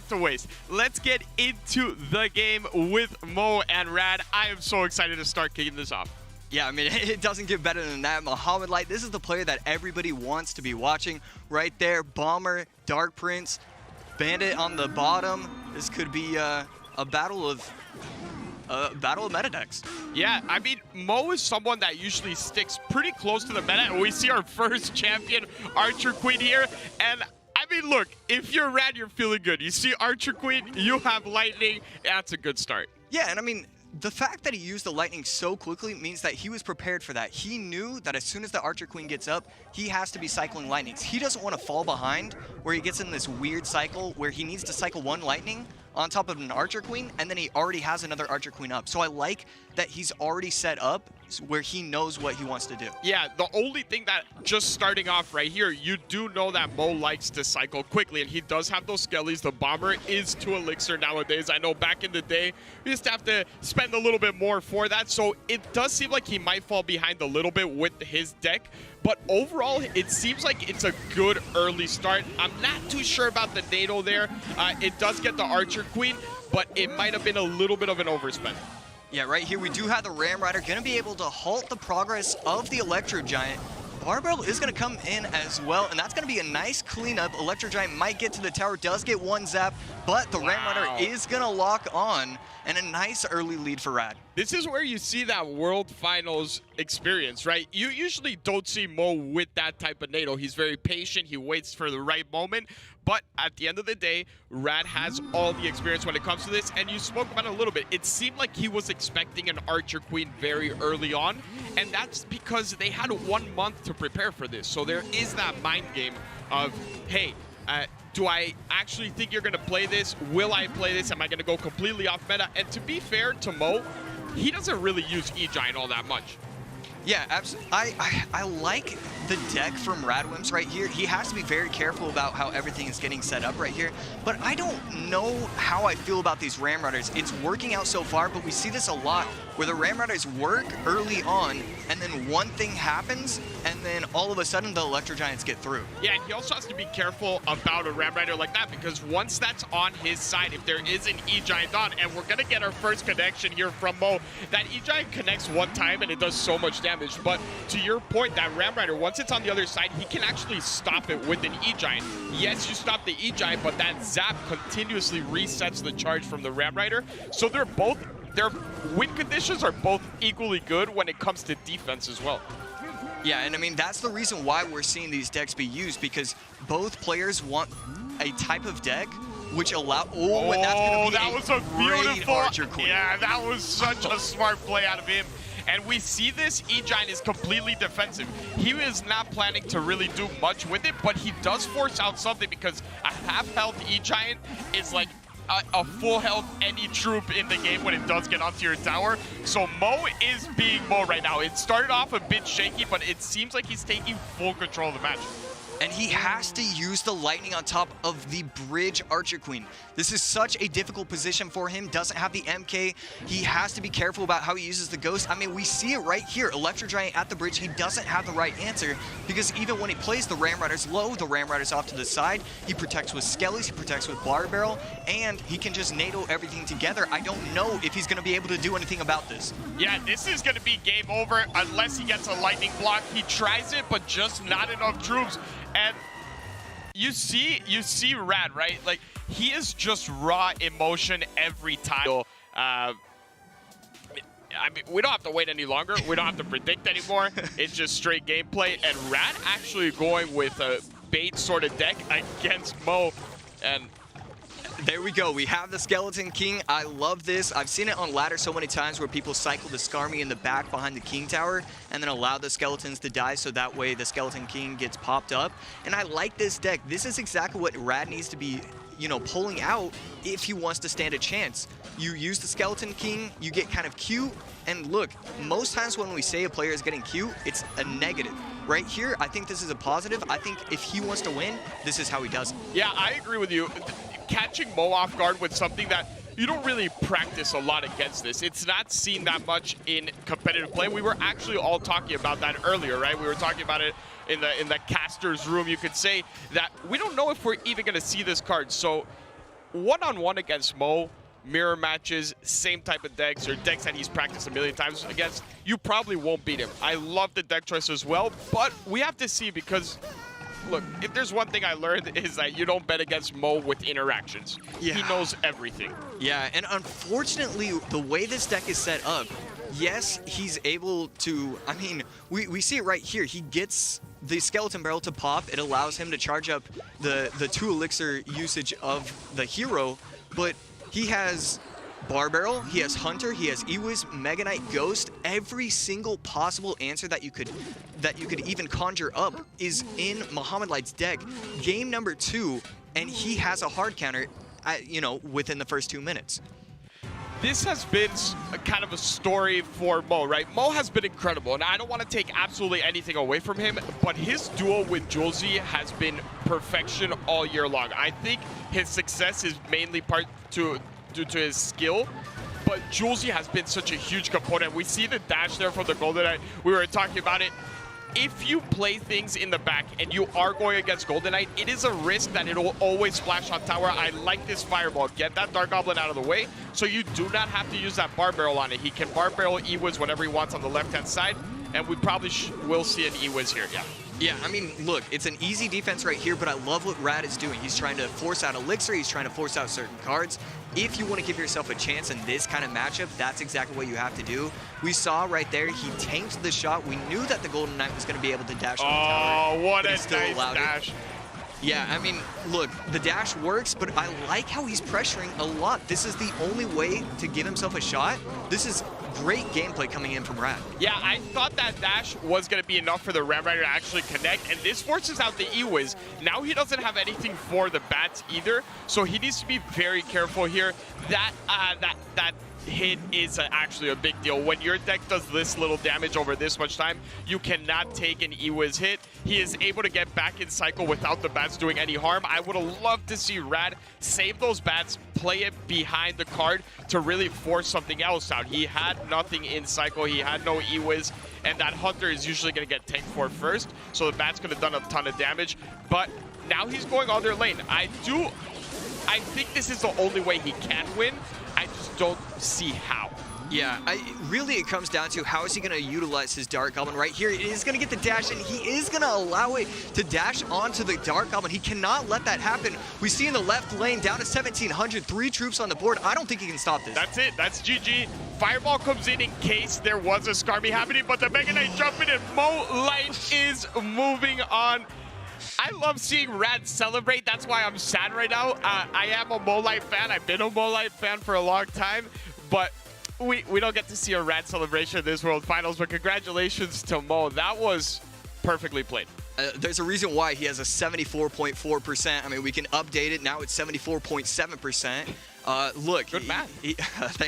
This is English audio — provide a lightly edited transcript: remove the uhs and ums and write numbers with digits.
to waste. Let's get into the game with Mo and Rad. I am so excited to start kicking this off. Yeah, I mean, it doesn't get better than that. Mohamad Light, this is the player that everybody wants to be watching. Right there, Bomber, Dark Prince, Bandit on the bottom. This could be a battle of meta decks. Yeah, I mean, Mo is someone that usually sticks pretty close to the meta, and we see our first champion, Archer Queen here, and I mean, look, if you're Rad, you're feeling good. You see Archer Queen, you have Lightning, that's a good start. Yeah, and I mean, the fact that he used the Lightning so quickly means that he was prepared for that. He knew that as soon as the Archer Queen gets up, he has to be cycling Lightnings. He doesn't want to fall behind where he gets in this weird cycle where he needs to cycle one Lightning on top of an Archer Queen, and then he already has another Archer Queen up. So I like that he's already set up where he knows what he wants to do. Yeah, the only thing that just starting off right here, you do know that Mo likes to cycle quickly, and he does have those skellies. The Bomber is 2 elixir nowadays. I know back in the day, we used to have to spend a little bit more for that, so it does seem like he might fall behind a little bit with his deck. But overall, it seems like it's a good early start. I'm not too sure about the NATO there. It does get the Archer Queen, but it might have been a little bit of an overspend. Yeah, right here we do have the Ram Rider going to be able to halt the progress of the Electro Giant. Barbell is going to come in as well, and that's going to be a nice cleanup. Electro Giant might get to the tower, does get one zap, but the Ram Rider is going to lock on, and a nice early lead for Rad. This is where you see that World Finals experience, right? You usually don't see Mo with that type of NATO. He's very patient. He waits for the right moment. But at the end of the day, Rad has all the experience when it comes to this. And you spoke about it a little bit. It seemed like he was expecting an Archer Queen very early on. And that's because they had 1 month to prepare for this. So there is that mind game of, hey, do I actually think you're going to play this? Will I play this? Am I going to go completely off meta? And to be fair to Mo, he doesn't really use E-Giant all that much. Yeah, absolutely. I like the deck from Radwimps right here. He has to be very careful about how everything is getting set up right here. But I don't know how I feel about these Ram Riders. It's working out so far, but we see this a lot where the Ram Riders work early on, and then one thing happens, and then all of a sudden the Electro Giants get through. Yeah, and he also has to be careful about a Ram Rider like that, because once that's on his side, if there is an E-Giant on, and we're going to get our first connection here from Mo, that E-Giant connects one time and it does so much damage. But to your point, that Ram Rider, once it's on the other side, he can actually stop it with an E-Giant. Yes, you stop the E-Giant, but that zap continuously resets the charge from the Ram Rider. So their win conditions are both equally good when it comes to defense as well. Yeah, and I mean, that's the reason why we're seeing these decks be used, because both players want a type of deck which allow... Oh, and that's going to be that was a beautiful Archer Queen. Yeah, that was such a smart play out of him. And we see this E-Giant is completely defensive. He is not planning to really do much with it, but he does force out something, because a half-health E-Giant is like a full health any troop in the game when it does get onto your tower. So Mo is being Mo right now. It started off a bit shaky, but it seems like he's taking full control of the match. And he has to use the Lightning on top of the Bridge Archer Queen. This is such a difficult position for him. Doesn't have the MK. He has to be careful about how he uses the Ghost. I mean, we see it right here. Electro Giant at the bridge. He doesn't have the right answer, because even when he plays the Ram Riders low, the Ram Riders off to the side, he protects with Skellies, he protects with Bar Barrel, and he can just NATO everything together. I don't know if he's going to be able to do anything about this. Yeah, this is going to be game over unless he gets a Lightning block. He tries it, but just not enough troops. And you see Rad, right? Like, he is just raw emotion every time. I mean, we don't have to wait any longer. We don't have to predict anymore. It's just straight gameplay. And Rad actually going with a bait sort of deck against Mo. And there we go. We have the Skeleton King. I love this. I've seen it on ladder so many times where people cycle the Skarmy in the back behind the King Tower and then allow the skeletons to die, so that way the Skeleton King gets popped up. And I like this deck. This is exactly what Rad needs to be, you know, pulling out if he wants to stand a chance. You use the Skeleton King, you get kind of cute, and look, most times when we say a player is getting cute, it's a negative. Right here, I think this is a positive. I think if he wants to win, this is how he does it. Yeah, I agree with you. Catching Mo off guard with something that you don't really practice a lot against this. It's not seen that much in competitive play. We were actually all talking about that earlier, right? We were talking about it in the caster's room. You could say that we don't know if we're even going to see this card. So one-on-one against Mo, mirror matches, same type of decks, or decks that he's practiced a million times against, you probably won't beat him. I love the deck choice as well, but we have to see because, look, if there's one thing I learned is that you don't bet against Mo with interactions. Yeah. He knows everything. Yeah, and unfortunately, the way this deck is set up, yes, he's able to, I mean, we see it right here. He gets the Skeleton Barrel to pop. It allows him to charge up the 2 elixir usage of the hero, but he has Bar Barrel, he has Hunter, he has Ewiz, Mega Knight, Ghost. Every single possible answer that you could even conjure up is in Mohamad Light's deck. Game number 2, and he has a hard counter, you know, within the first 2 minutes. This has been kind of a story for Mo, right? Mo has been incredible, and I don't want to take absolutely anything away from him, but his duo with Julesy has been perfection all year long. I think his success is mainly due to his skill, but Julesy has been such a huge component. We see the dash there from the Golden Knight. We were talking about it. If you play things in the back and you are going against Golden Knight, it is a risk that it will always splash on tower. I like this Fireball. Get that Dark Goblin out of the way so you do not have to use that Bar Barrel on it. He can Bar Barrel Ewiz whenever he wants on the left-hand side, and we probably will see an Ewiz here, yeah. Yeah, I mean, look, it's an easy defense right here, but I love what Rad is doing. He's trying to force out Elixir. He's trying to force out certain cards. If you want to give yourself a chance in this kind of matchup, that's exactly what you have to do. We saw right there, he tanked the shot. We knew that the Golden Knight was going to be able to dash on the tower. Oh, what a nice dash. Yeah, I mean, look, the dash works, but I like how he's pressuring a lot. This is the only way to give himself a shot. This is great gameplay coming in from Rad. Yeah, I thought that dash was going to be enough for the Ram Rider to actually connect, and this forces out the Ewiz. Now he doesn't have anything for the bats either, so he needs to be very careful here. That hit is actually a big deal. When your deck does this little damage over this much time, you cannot take an Ewiz hit. He is able to get back in cycle without the bats doing any harm. I would have loved to see Rad save those bats, play it behind the card to really force something else out. He had nothing in cycle. He had no Ewiz, and that Hunter is usually going to get tanked for first, so the bats could have done a ton of damage. But now he's going on their lane. I think this is the only way he can win. I just don't see how. Yeah, really it comes down to how is he going to utilize his Dark Goblin right here. It is going to get the dash, and he is going to allow it to dash onto the Dark Goblin. He cannot let that happen. We see in the left lane, down to 1,700, 3 troops on the board. I don't think he can stop this. That's it. That's GG. Fireball comes in case there was a Skarmy happening, but the Mega Knight jumping in. Mo Light is moving on. I love seeing Rad celebrate. That's why I'm sad right now. I am a Mo Light fan. I've been a Mo Light fan for a long time, but we don't get to see a Rad celebration in this World Finals. But congratulations to Mo. That was perfectly played. There's a reason why he has a 74.4%. I mean, we can update it. Now it's 74.7%. Look. Good math. Thank